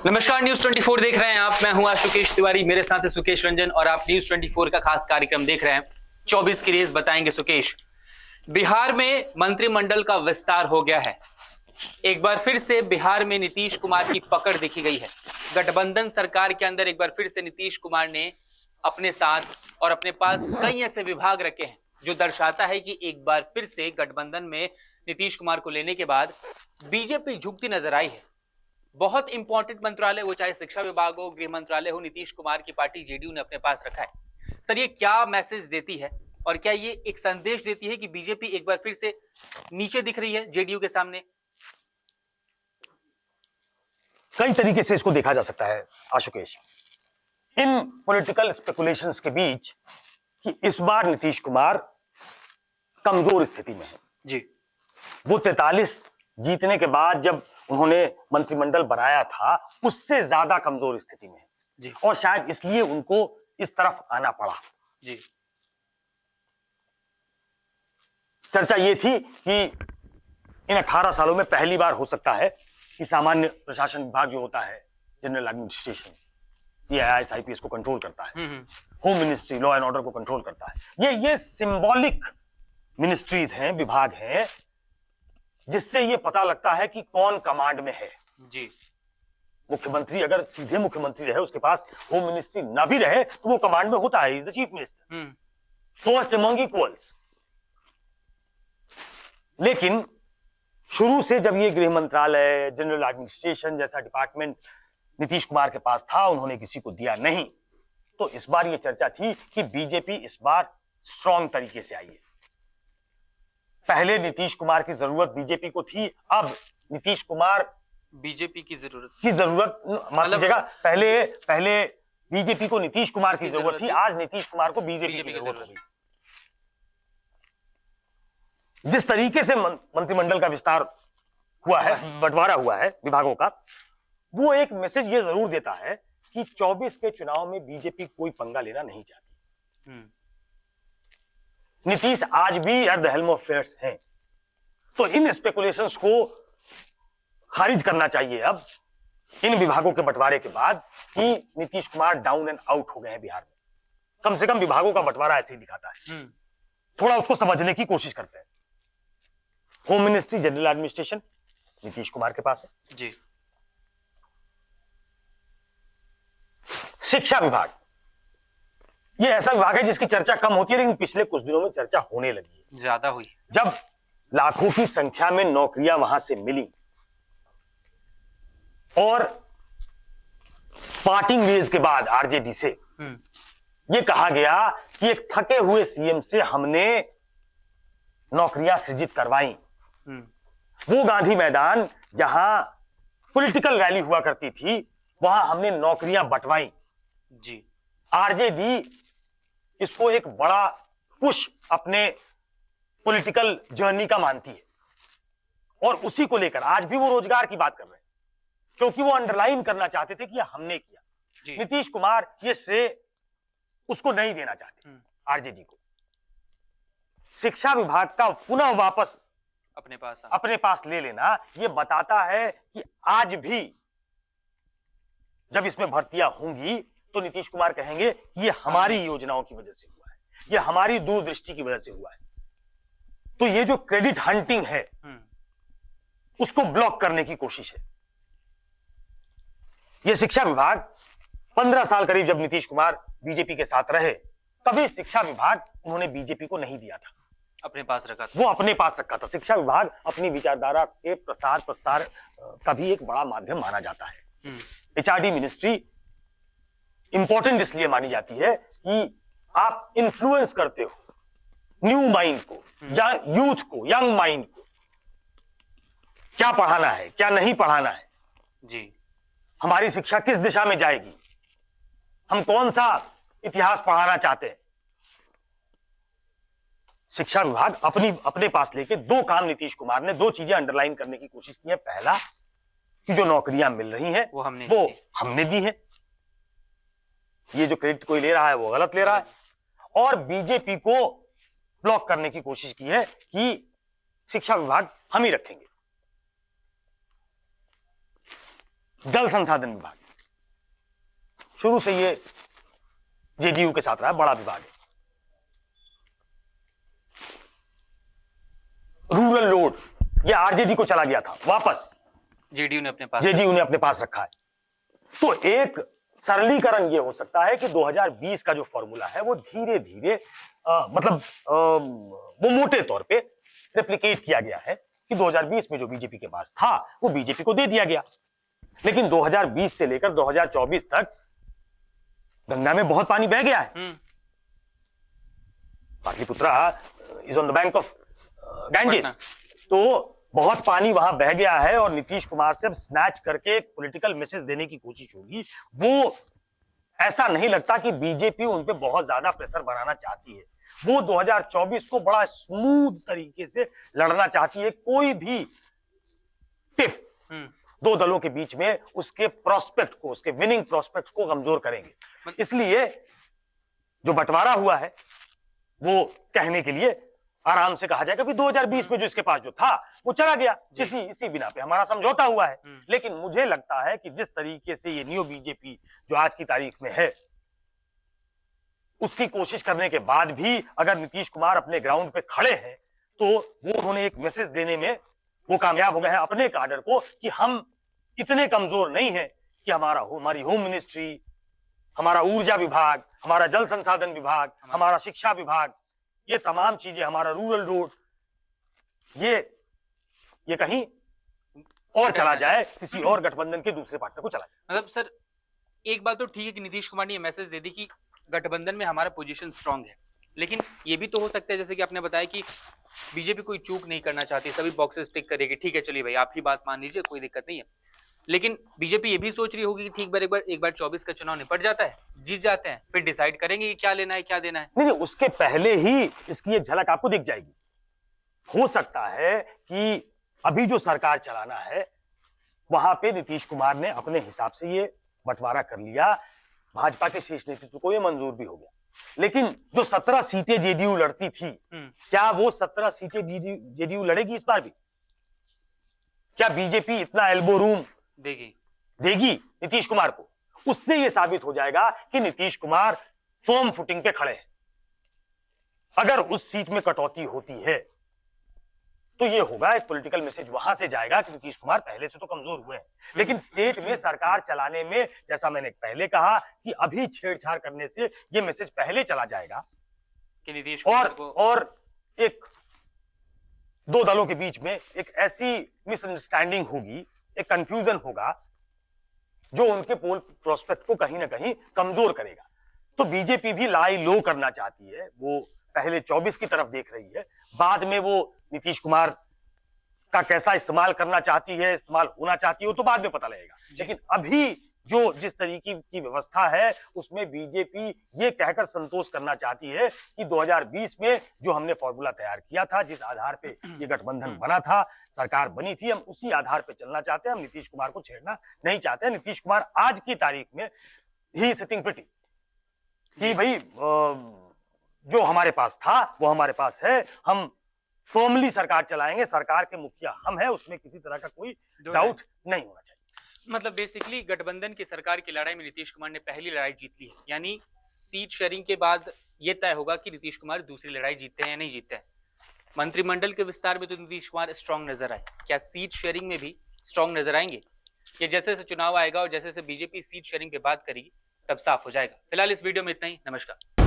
नमस्कार, न्यूज 24 देख रहे हैं आप। मैं हूं आशुकेश तिवारी, मेरे साथ है सुकेश रंजन और आप न्यूज 24 का खास कार्यक्रम देख रहे हैं 24 की रेस। बताएंगे सुकेश। बिहार में मंत्रिमंडल का विस्तार हो गया है। एक बार फिर से बिहार में नीतीश कुमार की पकड़ देखी गई है। गठबंधन सरकार के अंदर एक बार फिर से नीतीश कुमार ने अपने साथ और अपने पास कई ऐसे विभाग रखे हैं जो दर्शाता है कि एक बार फिर से गठबंधन में नीतीश कुमार को लेने के बाद बीजेपी झुकती नजर आई है। बहुत इंपॉर्टेंट मंत्रालय हो, चाहे शिक्षा विभाग हो, गृह मंत्रालय हो, नीतीश कुमार की पार्टी जेडीयू ने अपने पास रखा है। सर, ये क्या मैसेज देती है और क्या ये एक संदेश देती है कि बीजेपी एक बार फिर से नीचे दिख रही है जेडीयू के सामने? कई तरीके से इसको देखा जा सकता है आशुकेश। इन पॉलिटिकल स्पेकुलेशंस के बीच कि इस बार नीतीश कुमार कमजोर स्थिति में है जी। वो 43 जीतने के बाद जब उन्होंने मंत्रिमंडल बनाया था उससे ज्यादा कमजोर स्थिति में है जी। और शायद इसलिए उनको इस तरफ आना पड़ा जी। चर्चा ये थी कि इन 18 सालों में पहली बार हो सकता है कि सामान्य प्रशासन विभाग जो होता है, जनरल एडमिनिस्ट्रेशन, ये आईएएस आईपीएस को कंट्रोल करता है, home ministry law and order को कंट्रोल करता है, ये सिंबॉलिक मिनिस्ट्रीज हैं, विभाग हैं, जिससे ये पता लगता है कि कौन कमांड में है। जी। मुख्यमंत्री अगर सीधे मुख्यमंत्री रहे, उसके पास होम मिनिस्ट्री ना भी रहे, तो वो कमांड में होता है, is the chief minister, first among equals. लेकिन शुरू से जब ये गृह मंत्रालय, जनरल एडमिनिस्ट्रेशन जैसा डिपार्टमेंट नीतीश कुमार के पास था, उन्होंने किसी को दिया नहीं, तो इस बार ये चर्चा थी कि बीजेपी इस बार स्ट्रांग तरीके से आई है। पहले नीतीश कुमार की जरूरत बीजेपी को थी, अब नीतीश कुमार बीजेपी की जरूरत माफ कीजिएगा, पहले बीजेपी को नीतीश कुमार की जरूरत थी, आज नीतीश कुमार को बीजेपी की जरूरत होगी। जिस तरीके से मंत्रिमंडल का विस्तार हुआ है, बंटवारा हुआ है विभागों का, वो एक मैसेज ये जरूर देता है कि 24 के चुनाव में बीजेपी कोई पंगा लेना नहीं चाहती। नीतीश आज भी at the helm of affairs हैं, तो इन स्पेकुलेशंस को खारिज करना चाहिए अब इन विभागों के बंटवारे के बाद कि Nitish Kumar down and out हो गए हैं बिहार में। कम से कम विभागों का बंटवारा ऐसे ही दिखाता है। थोड़ा उसको समझने की कोशिश करते हैं। Home ministry, general administration Nitish Kumar के पास है जी। शिक्षा विभाग, ये ऐसा विभाग है जिसकी चर्चा कम होती है, लेकिन पिछले कुछ दिनों में चर्चा होने लगी है, ज्यादा हुई। जब लाखों की संख्या में नौकरियां वहां से मिली और पार्टिंग वेज के बाद आरजेडी से यह कहा गया कि एक थके हुए सीएम से हमने नौकरियां सृजित करवाई। वो गांधी मैदान जहां पॉलिटिकल रैली हुआ करती थी, वहां हमने नौकरियां बंटवाई जी। आरजेडी इसको एक बड़ा पुश अपने पॉलिटिकल जर्नी का मानती है और उसी को लेकर आज भी वो रोजगार की बात कर रहे हैं, क्योंकि वो अंडरलाइन करना चाहते थे कि ये हमने किया। नीतीश कुमार ये श्रेय उसको नहीं देना चाहते आरजेडी को। शिक्षा विभाग का पुनः वापस अपने पास ले लेना ये बताता है कि आज भी जब इसमें भर्तियां होंगी तो नीतीश कुमार कहेंगे कि ये हमारी योजनाओं की वजह से हुआ है, ये हमारी दूरदृष्टि की वजह से हुआ है। तो ये जो क्रेडिट हंटिंग है उसको ब्लॉक करने की कोशिश है। ये शिक्षा विभाग 15 साल करीब जब नीतीश कुमार बीजेपी के साथ रहे, तभी शिक्षा विभाग उन्होंने बीजेपी को नहीं दिया था, अपने पास रखा था। वो अपने पास रखा था। शिक्षा विभाग अपनी विचारधारा के प्रसार प्रसार का भी एक बड़ा माध्यम माना जाता है। एचआरडी मिनिस्ट्री इंपॉर्टेंट इसलिए मानी जाती है कि आप इन्फ्लुएंस करते हो न्यू माइंड को या यूथ को, यंग माइंड को, क्या पढ़ाना है, क्या नहीं पढ़ाना है जी, हमारी शिक्षा किस दिशा में जाएगी, हम कौन सा इतिहास पढ़ाना चाहते हैं। शिक्षा विभाग अपने पास लेके दो काम नीतीश कुमार ने, दो चीजें अंडरलाइन करने की कोशिश की है। पहला कि जो नौकरियां मिल रही हैं वो हमने दी है, ये जो क्रेडिट कोई ले रहा है वो गलत ले रहा है। और बीजेपी को ब्लॉक करने की कोशिश की है कि शिक्षा विभाग हम ही रखेंगे। जल संसाधन विभाग, शुरू से ये जेडीयू के साथ रहा, बड़ा विभाग है। रूरल रोड ये आरजेडी को चला गया था, वापस जेडीयू ने अपने पास रखा है। तो एक सरलीकरण ये हो सकता है कि 2020 का जो फॉर्मूला है वो धीरे धीरे वो मोटे तौर पे रेप्लिकेट किया गया है कि 2020 में जो बीजेपी के पास था वो बीजेपी को दे दिया गया, लेकिन 2020 से लेकर 2024 तक गंगा में बहुत पानी बह गया है। Pataliputra is on the bank of Ganges, तो बहुत पानी वहां बह गया है और नीतीश कुमार से अब स्नैच करके एक पॉलिटिकल मैसेज देने की कोशिश होगी। वो ऐसा नहीं लगता कि बीजेपी उन पे बहुत ज्यादा प्रेशर बनाना चाहती है। वो 2024 को बड़ा स्मूथ तरीके से लड़ना चाहती है। कोई भी टिफ दो दलों के बीच में उसके प्रोस्पेक्ट को, उसके विनिंग प्रोस्पेक्ट को कमजोर करेंगे। इसलिए जो बंटवारा हुआ है वो कहने के लिए आराम से कहा जाएगा कि 2020 में जो इसके पास जो था वो चला गया, इसी बिना पे हमारा समझौता हुआ है। लेकिन मुझे लगता है कि जिस तरीके से ये न्यू बीजेपी जो आज की तारीख में है, उसकी कोशिश करने के बाद भी अगर नीतीश कुमार अपने ग्राउंड पे खड़े हैं तो वो उन्होंने एक मैसेज देने में वो कामयाब हो गए हैं अपने काडर को कि हम इतने कमजोर नहीं है कि हमारी होम मिनिस्ट्री, हमारा ऊर्जा विभाग, हमारा जल संसाधन विभाग, हमारा शिक्षा विभाग, ये तमाम चीजें, हमारा रूरल रोड, ये कहीं और चला जाए, किसी और गठबंधन के दूसरे पार्टनर को चला जाए। मतलब सर एक बात तो ठीक है कि नीतीश कुमार ने ये मैसेज दे दी कि गठबंधन में हमारा पोजीशन स्ट्रांग है, लेकिन ये भी तो हो सकता है जैसे कि आपने बताया कि बीजेपी कोई चूक नहीं करना चाहती, सभी बॉक्सेस टिक करेगी, ठीक है चलिए भाई आपकी बात मान लीजिए, कोई दिक्कत नहीं है। लेकिन बीजेपी ये भी सोच रही होगी कि ठीक एक बार 24 का चुनाव निपट जाता है, जीत जाते हैं, फिर डिसाइड करेंगे कि क्या लेना है क्या देना है। नहीं, उसके पहले ही इसकी एक झलक आपको दिख जाएगी। हो सकता है कि अभी जो सरकार चलाना है वहां पे नीतीश कुमार ने अपने हिसाब से ये बंटवारा कर लिया, भाजपा के शीर्ष नेतृत्व को ये मंजूर भी हो गया। लेकिन जो 17 सीटें जेडीयू लड़ती थी, क्या वो 17 सीटें जेडीयू लड़ेगी इस बार भी? क्या बीजेपी इतना एल्बो रूम देगी नीतीश कुमार को? उससे यह साबित हो जाएगा कि नीतीश कुमार फर्म फुटिंग पे खड़े हैं। अगर उस सीट में कटौती होती है तो यह होगा, एक पॉलिटिकल मैसेज वहां से जाएगा कि नीतीश कुमार पहले से तो कमजोर हुए हैं, लेकिन स्टेट में सरकार चलाने में, जैसा मैंने पहले कहा कि अभी छेड़छाड़ करने से यह मैसेज पहले चला जाएगा कि नीतीश कुमार और एक दो दलों के बीच में एक ऐसी मिसअंडरस्टैंडिंग होगी, एक कंफ्यूजन होगा जो उनके पोल प्रोस्पेक्ट को कहीं ना कहीं कमजोर करेगा। तो बीजेपी भी लाई लो करना चाहती है, वो पहले 24 की तरफ देख रही है, बाद में वो नीतीश कुमार का कैसा इस्तेमाल करना चाहती है, इस्तेमाल होना चाहती है, तो बाद में पता लगेगा। लेकिन अभी जो जिस तरीके की व्यवस्था है उसमें बीजेपी ये कहकर संतोष करना चाहती है कि 2020 में जो हमने फॉर्मूला तैयार किया था, जिस आधार पे ये गठबंधन बना था, सरकार बनी थी, हम उसी आधार पे चलना चाहते हैं, हम नीतीश कुमार को छेड़ना नहीं चाहते हैं। नीतीश कुमार आज की तारीख में ही सिटिंग प्रिटी कि भाई जो हमारे पास था वो हमारे पास है, हम फॉर्मली सरकार चलाएंगे, सरकार के मुखिया हम हैं, उसमें किसी तरह का कोई डाउट नहीं होना चाहिए। मतलब बेसिकली गठबंधन की सरकार की लड़ाई में नीतीश कुमार ने पहली लड़ाई जीत ली है, यानी सीट शेयरिंग के बाद यह तय होगा कि नीतीश कुमार दूसरी लड़ाई जीतते हैं या नहीं जीतते हैं। मंत्रिमंडल के विस्तार में तो नीतीश कुमार स्ट्रांग नजर आए, क्या सीट शेयरिंग में भी स्ट्रांग नजर आएंगे? ये जैसे जैसे चुनाव आएगा और जैसे जैसे बीजेपी सीट शेयरिंग पे बात करेगी तब साफ हो जाएगा। फिलहाल इस वीडियो में इतना ही। नमस्कार।